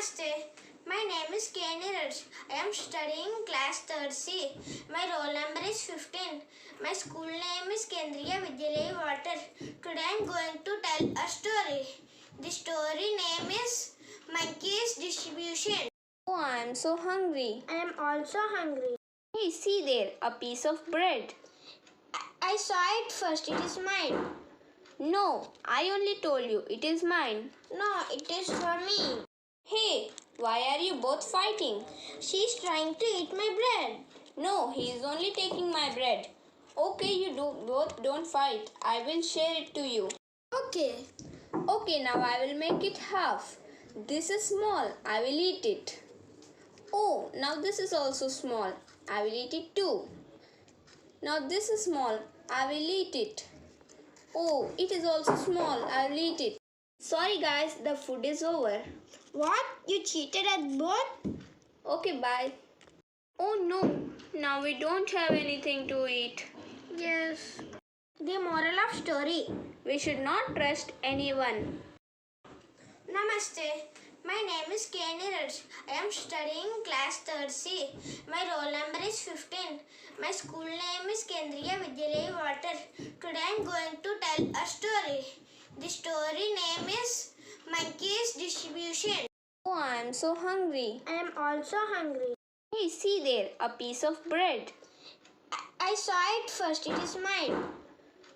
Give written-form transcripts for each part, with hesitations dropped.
Namaste. My name is K. Neeraj. I am studying class 3rd C. My roll number is 15. My school name is Kendriya Vidyalaya Water. Today I am going to tell a story. The story name is Monkey's Distribution. Oh, I am so hungry. I am also hungry. Hey, see there, a piece of bread. I saw it first. It is mine. No, I only told you it is mine. No, it is for me. Hey, why are you both fighting? She is trying to eat my bread. No, he is only taking my bread. Okay, you both don't fight. I will share it to you. Okay. Okay, now I will make it half. This is small. I will eat it. Oh, now this is also small. I will eat it too. Now this is small. I will eat it. Oh, it is also small. I will eat it. Sorry guys, the food is over. What? You cheated at both? Okay, bye. Oh no, now we don't have anything to eat. Yes. The moral of story. We should not trust anyone. Namaste. My name is K. Neeraj. I am studying class 3rd C. My roll number is 15. My school name is Kendriya Vidyalaya Water. Today I am going to tell a story. The story name is Monkey's Distribution. Oh, I am so hungry. I am also hungry. Hey, see there, a piece of bread. I saw it first. It is mine.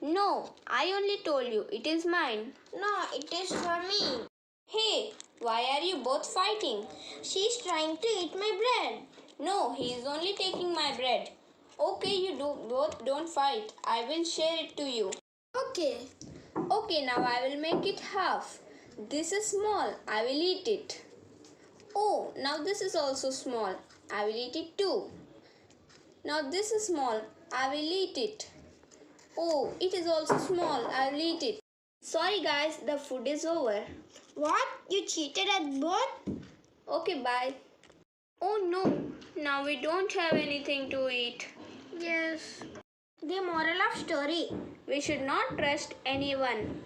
No, I only told you it is mine. No, it is for me. Hey, why are you both fighting? She is trying to eat my bread. No, he is only taking my bread. Okay, you both don't fight. I will share it to you. Okay. Okay, now I will make it half. This is small. I will eat it. Oh, now this is also small. I will eat it too. Now this is small. I will eat it. Oh, it is also small. I will eat it. Sorry guys, the food is over. What? You cheated at both? Okay, bye. Oh no, now we don't have anything to eat. Yes. The moral of story. We should not trust anyone.